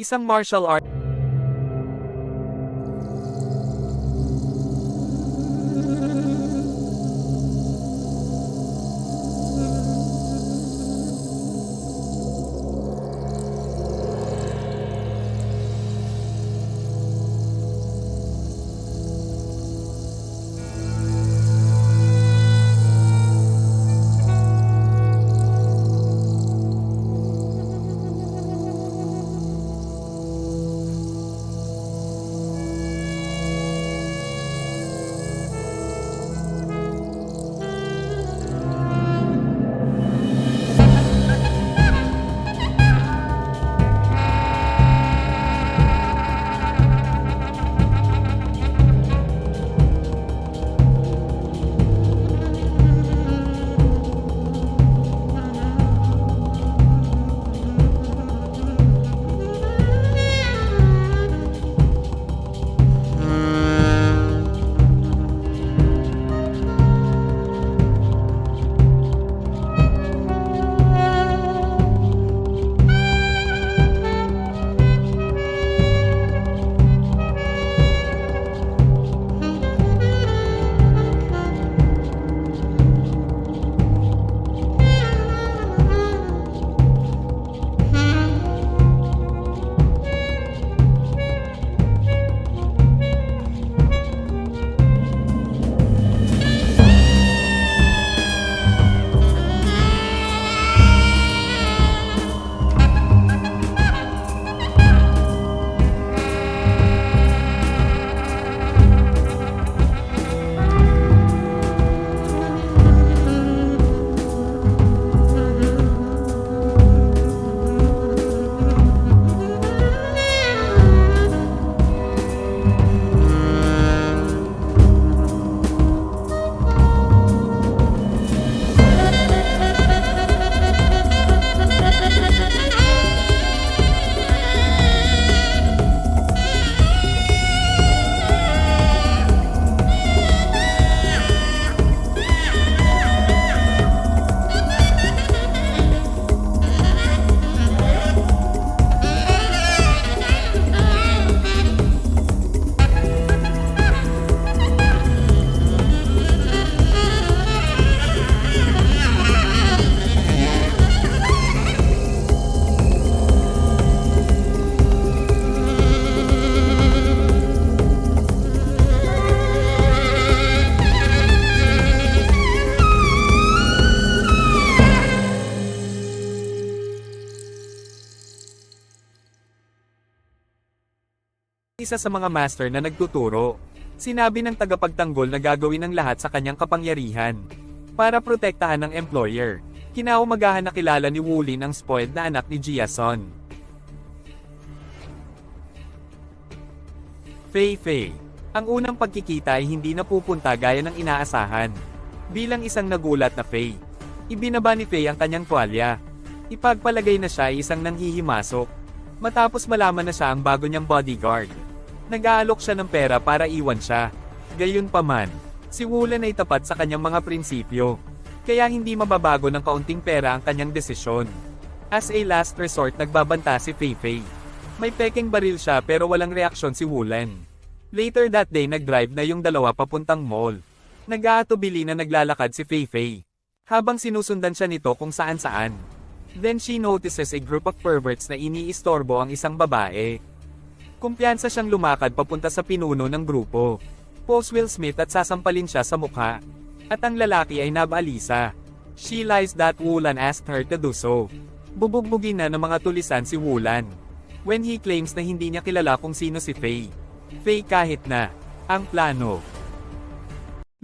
Isang martial art. Isa sa mga master na nagtuturo. Sinabi ng tagapagtanggol na gagawin ang lahat sa kanyang kapangyarihan para protektahan ng employer. Kinaumagahan nakilala ni Wulin ang spoiled na anak ni Jiason. Fei. Ang unang pagkikita ay hindi napupunta gaya ng inaasahan. Bilang isang nagulat na Fei, ibinaba ni Fei ang kanyang tuwalya. Ipagpalagay na siya ay isang nanghihimasok. Matapos malaman na siya ang bago niyang bodyguard, nag-aalok siya ng pera para iwan siya. Gayunpaman, si Wulan ay tapat sa kanyang mga prinsipyo, kaya hindi mababago ng kaunting pera ang kanyang desisyon. As a last resort, nagbabanta si Fei. May peking baril siya pero walang reaksyon si Wulan. Later that day, nag-drive na yung dalawa papuntang mall. Nag-aatubili na naglalakad si Fei, habang sinusundan siya nito kung saan-saan. Then she notices a group of perverts na iniistorbo ang isang babae. Kumpiyansa siyang lumakad papunta sa pinuno ng grupo. Pose Will Smith at sasampalin siya sa mukha. At ang lalaki ay nabaalisa. She lies that Wulan asked her to do so. Bubugbugin na ng mga tulisan si Wulan when he claims na hindi niya kilala kung sino si Fei. Fei kahit na ang plano.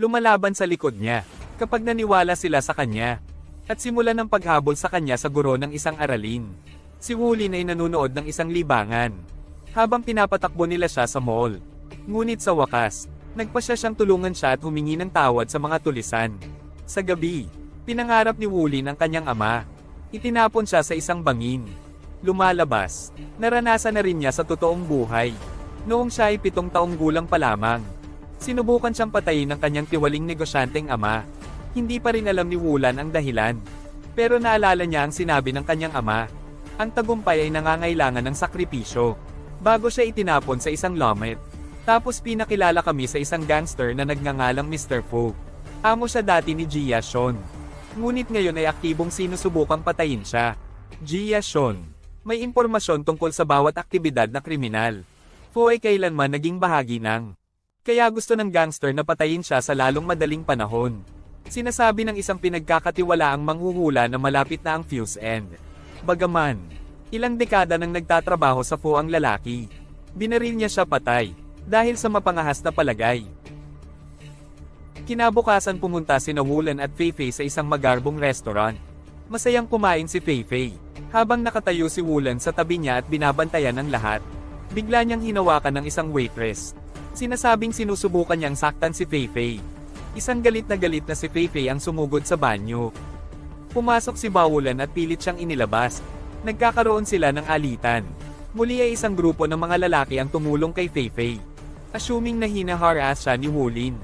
Lumalaban sa likod niya kapag naniwala sila sa kanya. At simulan ng paghabol sa kanya sa guro ng isang aralin. Si Wulin ay nanunood ng isang libangan habang pinapatakbo nila siya sa mall. Ngunit sa wakas, nagpasya siyang tulungan siya at humingi ng tawad sa mga tulisan. Sa gabi, pinangarap ni Wulin ang kanyang ama. Itinapon siya sa isang bangin. Lumalabas, naranasan na rin niya sa totoong buhay. Noong siya ay 7 taong gulang pa lamang, sinubukan siyang patayin ng kanyang tiwaling negosyanteng ama. Hindi pa rin alam ni Wulan ang dahilan. Pero naalala niya ang sinabi ng kanyang ama. Ang tagumpay ay nangangailangan ng sakripisyo. Bago siya itinapon sa isang lomet. Tapos pinakilala kami sa isang gangster na nagngangalang Mr. Fu. Amo siya dati ni Jia Shon. Ngunit ngayon ay aktibong sinusubukang patayin siya. Jia Shon. May impormasyon tungkol sa bawat aktibidad na kriminal. Fu ay kailanman naging bahagi ng. Kaya gusto ng gangster na patayin siya sa lalong madaling panahon. Sinasabi ng isang pinagkakatiwalaang manghuhula na malapit na ang fuse end. Bagaman, ilang dekada nang nagtatrabaho sa Fu ang lalaki. Binaril niya siya patay, dahil sa mapangahas na palagay. Kinabukasan pumunta sina Wulan at Feifei sa isang magarbong restaurant. Masayang kumain si Feifei, habang nakatayo si Wulan sa tabi niya at binabantayan ng lahat. Bigla niyang hinawakan ng isang waitress. Sinasabing sinusubukan niyang saktan si Feifei. Isang galit na si Feifei ang sumugod sa banyo. Pumasok si Wulan at pilit siyang inilabas. Nagkakaroon sila ng alitan. Muli ay isang grupo ng mga lalaki ang tumulong kay Feifei. Assuming na hina-harass siya ni Wulin.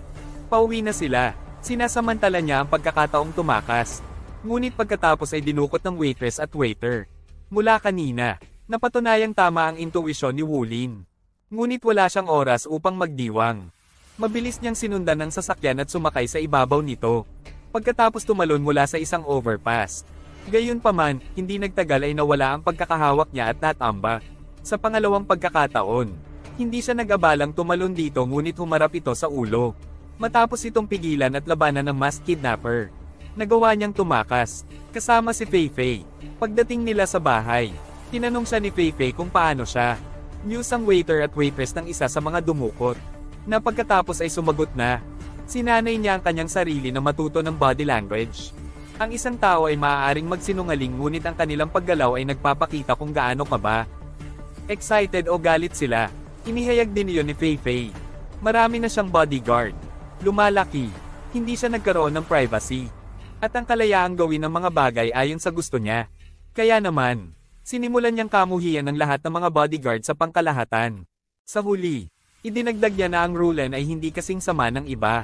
Pauwi na sila. Sinasamantala niya ang pagkakataong tumakas. Ngunit pagkatapos ay dinukot ng waitress at waiter. Mula kanina, napatunayang tama ang intuwisyon ni Wulin. Ngunit wala siyang oras upang magdiwang. Mabilis niyang sinundan ng sasakyan at sumakay sa ibabaw nito. Pagkatapos tumalon mula sa isang overpass. Gayunpaman, hindi nagtagal ay nawala ang pagkakahawak niya at natamba. Sa pangalawang pagkakataon, hindi siya nag-abalang tumalon dito ngunit humarap ito sa ulo. Matapos itong pigilan at labanan ng masked kidnapper, nagawa niyang tumakas, kasama si Feifei. Pagdating nila sa bahay, tinanong siya ni Feifei kung paano siya. News ang waiter at waitress ng isa sa mga dumukot. Na pagkatapos ay sumagot na. Sinanay niya ang kanyang sarili na matuto ng body language. Ang isang tao ay maaaring magsinungaling ngunit ang kanilang paggalaw ay nagpapakita kung gaano ka ba. Excited o galit sila, inihayag din iyon ni Feifei. Marami na siyang bodyguard. Lumalaki, hindi siya nagkaroon ng privacy. At ang kalayaang gawin ng mga bagay ayon sa gusto niya. Kaya naman, sinimulan niyang kamuhian ng lahat ng mga bodyguard sa pangkalahatan. Sa huli, idinagdag niya na ang Rulen ay hindi kasing sama ng iba.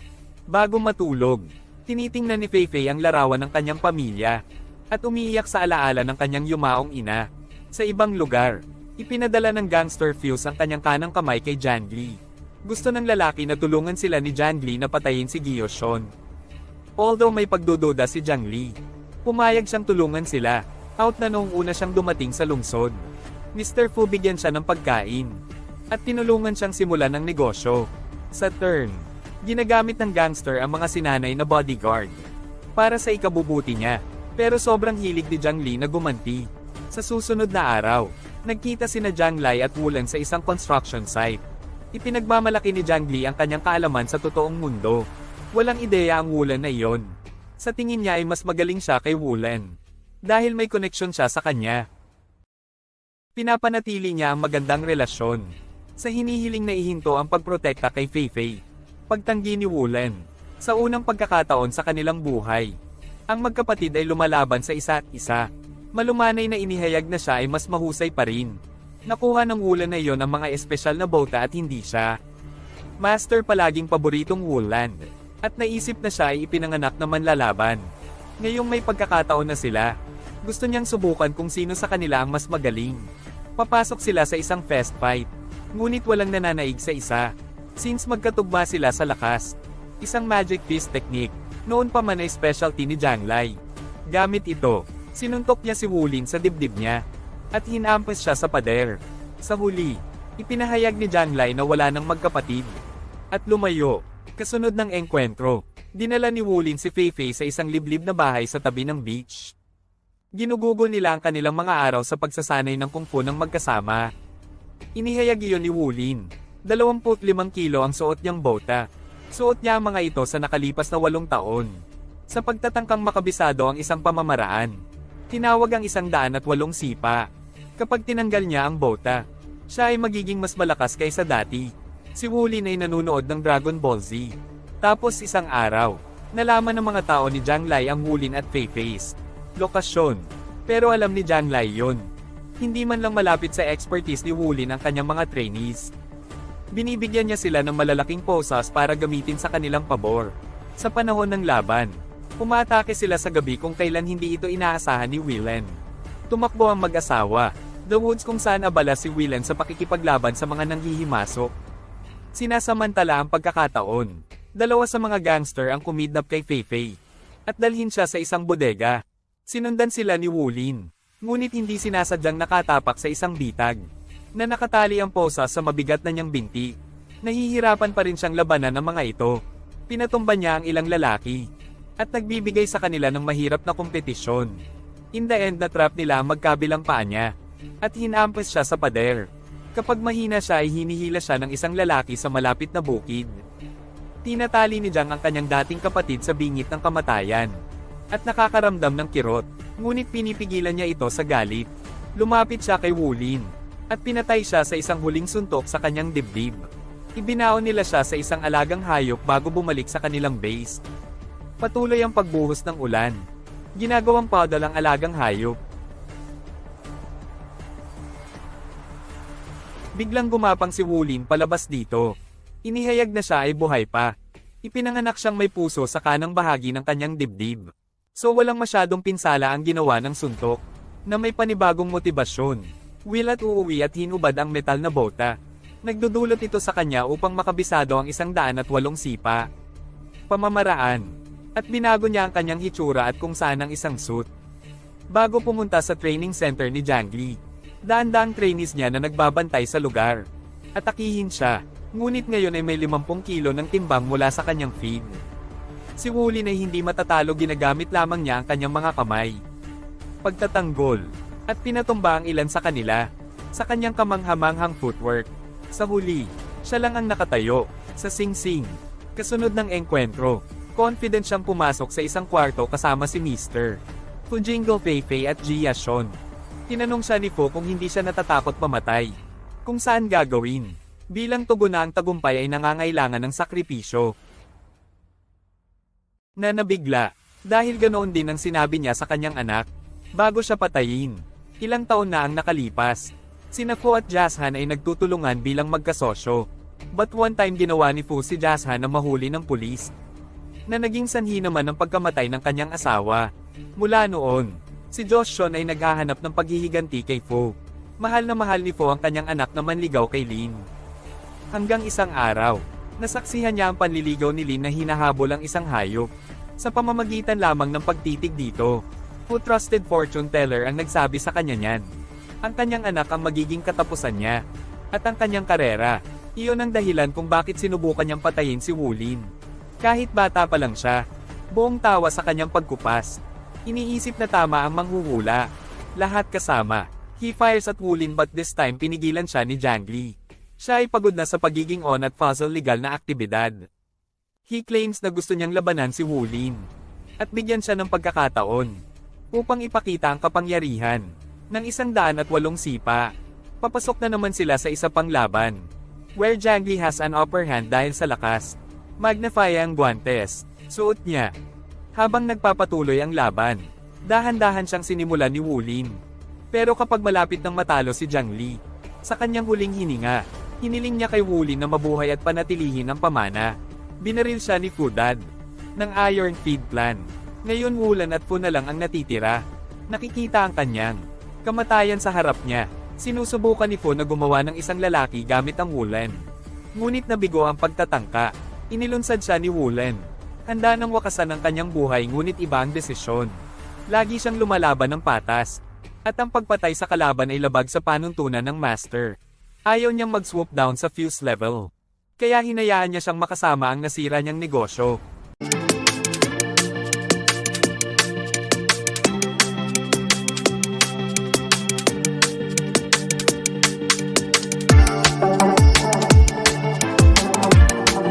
Bago matulog, tinitingnan ni Feifei ang larawan ng kanyang pamilya. At umiiyak sa alaala ng kanyang yumaong ina. Sa ibang lugar, ipinadala ng gangster Fuse ang kanyang kanang kamay kay Jangli. Gusto ng lalaki na tulungan sila ni Jangli na patayin si Gyoshon. Although may pagdududa si Jangli, pumayag siyang tulungan sila. Out na noong una siyang dumating sa lungsod. Mr. Fu bigyan siya ng pagkain. At tinulungan siyang simulan ng negosyo. Sa turn, ginagamit ng gangster ang mga sinanay na bodyguard. Para sa ikabubuti niya. Pero sobrang hilig ni Jangli na gumanti. Sa susunod na araw, nagkita sina Janglai at Wulan sa isang construction site. Ipinagmamalaki ni Jangli ang kanyang kaalaman sa totoong mundo. Walang ideya ang Wulan na iyon. Sa tingin niya ay mas magaling siya kay Wulan. Dahil may koneksyon siya sa kanya. Pinapanatili niya ang magandang relasyon. Sa hinihiling na ihinto ang pagprotekta kay Feifei. Pagtanggi ni Wulan. Sa unang pagkakataon sa kanilang buhay. Ang magkapatid ay lumalaban sa isa't isa. Malumanay na inihayag na siya ay mas mahusay pa rin. Nakuha ng Wulan na iyon ang mga espesyal na bota at hindi siya. Master palaging paboritong Wulan. At naisip na siya ay ipinanganak na manlalaban. Ngayong may pagkakataon na sila, gusto niyang subukan kung sino sa kanila ang mas magaling. Papasok sila sa isang fist fight. Ngunit walang nananaig sa isa. Since magkatugma sila sa lakas. Isang magic fist technique, noon pa man ay specialty ni Janglai. Gamit ito, sinuntok niya si Wulin sa dibdib niya. At hinampas siya sa pader. Sa huli, ipinahayag ni Janglai na wala nang magkapatid. At lumayo. Kasunod ng engkwentro, dinala ni Wulin si Feifei sa isang liblib na bahay sa tabi ng beach. Ginugugol nila ang kanilang mga araw sa pagsasanay ng kung fu ng magkasama. Inihayag iyon ni Wulin. 25 kilo ang suot niyang bota. Suot niya ang mga ito sa nakalipas na 8 taon. Sa pagtatangkang makabisado ang isang pamamaraan, tinawag ang 108 sipa. Kapag tinanggal niya ang bota, siya ay magiging mas malakas kaysa dati. Si Wulin ay nanunood ng Dragon Ball Z. Tapos isang araw, nalaman ng mga tao ni Janglai ang Wulin at Feifei's lokasyon. Pero alam ni Janglai yon. Hindi man lang malapit sa expertise ni Wulin ang kanyang mga trainees. Binibigyan niya sila ng malalaking posas para gamitin sa kanilang pabor. Sa panahon ng laban, umaatake sila sa gabi kung kailan hindi ito inaasahan ni Wulan. Tumakbo ang mag-asawa. The Woods kung saan abala si Willen sa pakikipaglaban sa mga nanghihimasok. Sinasamantala ang pagkakataon. Dalawa sa mga gangster ang kumidnap kay Fei at dalhin siya sa isang bodega. Sinundan sila ni Wulin, ngunit hindi sinasadyang nakatapak sa isang bitag na nakatali ang posa sa mabigat na niyang binti. Nahihirapan pa rin siyang labanan ng mga ito. Pinatumba niya ang ilang lalaki at nagbibigay sa kanila ng mahirap na kompetisyon. In the end, na-trap nila ang magkabilang paa niya at hinampas siya sa pader. Kapag mahina siya ay hinihila siya ng isang lalaki sa malapit na bukid. Tinatali ni Jiang ang kanyang dating kapatid sa bingit ng kamatayan at nakakaramdam ng kirot, ngunit pinipigilan niya ito sa galit. Lumapit siya kay Wulin at pinatay siya sa isang huling suntok sa kanyang dibdib. Ibinaon nila siya sa isang alagang hayop bago bumalik sa kanilang base. Patuloy ang pagbuhos ng ulan. Ginagawang puddle ang alagang hayop. Biglang gumapang si Wulin palabas dito. Inihayag na siya ay buhay pa. Ipinanganak siyang may puso sa kanang bahagi ng kanyang dibdib. So walang masyadong pinsala ang ginawa ng suntok, na may panibagong motibasyon. Will at uuwi at hinubad ang metal na bota. Nagdudulot ito sa kanya upang makabisado ang 108 sipa. Pamamaraan. At binago niya ang kanyang hitsura at kung saan ang isang suit. Bago pumunta sa training center ni Jiang Li, daan-daang trainees niya na nagbabantay sa lugar. Atakihin siya, ngunit ngayon ay may 50 kilo ng timbang mula sa kanyang feed. Si Wulin ay hindi matatalo, ginagamit lamang niya ang kanyang mga kamay. Pagtatanggol, at pinatumba ang ilan sa kanila, sa kanyang kamanghamanghang footwork. Sa huli, siya lang ang nakatayo, sa sing-sing. Kasunod ng engkwentro, confident siyang pumasok sa isang kwarto kasama si Mr. Fujingle Fei at Jia Shon. Tinanong siya ni Fo kung hindi siya natatakot mamatay. Kung saan gagawin. Bilang tugon na ang tagumpay ay nangangailangan ng sakripisyo. Na nabigla, dahil ganoon din ang sinabi niya sa kanyang anak, bago siya patayin. Ilang taon na ang nakalipas. Sina Fo at Jashan ay nagtutulungan bilang magkasosyo. But one time ginawa ni Fo si Jashan na mahuli ng pulis, na naging sanhi naman ng pagkamatay ng kanyang asawa. Mula noon, si Josh Shon ay naghahanap ng paghihiganti kay Fo. Mahal na mahal ni Fo ang kanyang anak na manligaw kay Lin. Hanggang isang araw, nasaksihan niya ang panliligaw ni Lin na hinahabol ang isang hayop. Sa pamamagitan lamang ng pagtitig dito, Fo trusted fortune teller ang nagsabi sa kanya niyan. Ang kanyang anak ang magiging katapusan niya, at ang kanyang karera. Iyon ang dahilan kung bakit sinubukan niyang patayin si Wulin. Kahit bata pa lang siya, buong tawa sa kanyang pagkupas. Iniisip na tama ang manghuhula. Lahat kasama. He fires at Wulin but this time pinigilan siya ni Jiang Li. Siya ay pagod na sa pagiging on at puzzle legal na aktibidad. He claims na gusto niyang labanan si Wulin. At bigyan siya ng pagkakataon upang ipakita ang kapangyarihan ng 108 sipa. Papasok na naman sila sa isa pang laban, where Jiang Li has an upper hand dahil sa lakas. Magnify ang guantes, suot niya. Habang nagpapatuloy ang laban, dahan-dahan siyang sinimulan ni Wulin. Pero kapag malapit ng matalo si Jiang Li, sa kanyang huling hininga, hiniling niya kay Wulin na mabuhay at panatilihin ang pamana. Binaril siya ni Fudad ng Iron Feed Plan. Ngayon Wulan at Fu na lang ang natitira. Nakikita ang kanyang kamatayan sa harap niya. Sinusubukan ni Fu na gumawa ng isang lalaki gamit ang Wulan. Ngunit nabigo ang pagtatangka. Inilunsad siya ni Wulan. Handa nang wakasan ang kanyang buhay ngunit iba ang desisyon. Lagi siyang lumalaban ng patas. At ang pagpatay sa kalaban ay labag sa panuntunan ng master. Ayaw niyang mag-swoop down sa fuse level. Kaya hinayaan niya siyang makasama ang nasira niyang negosyo.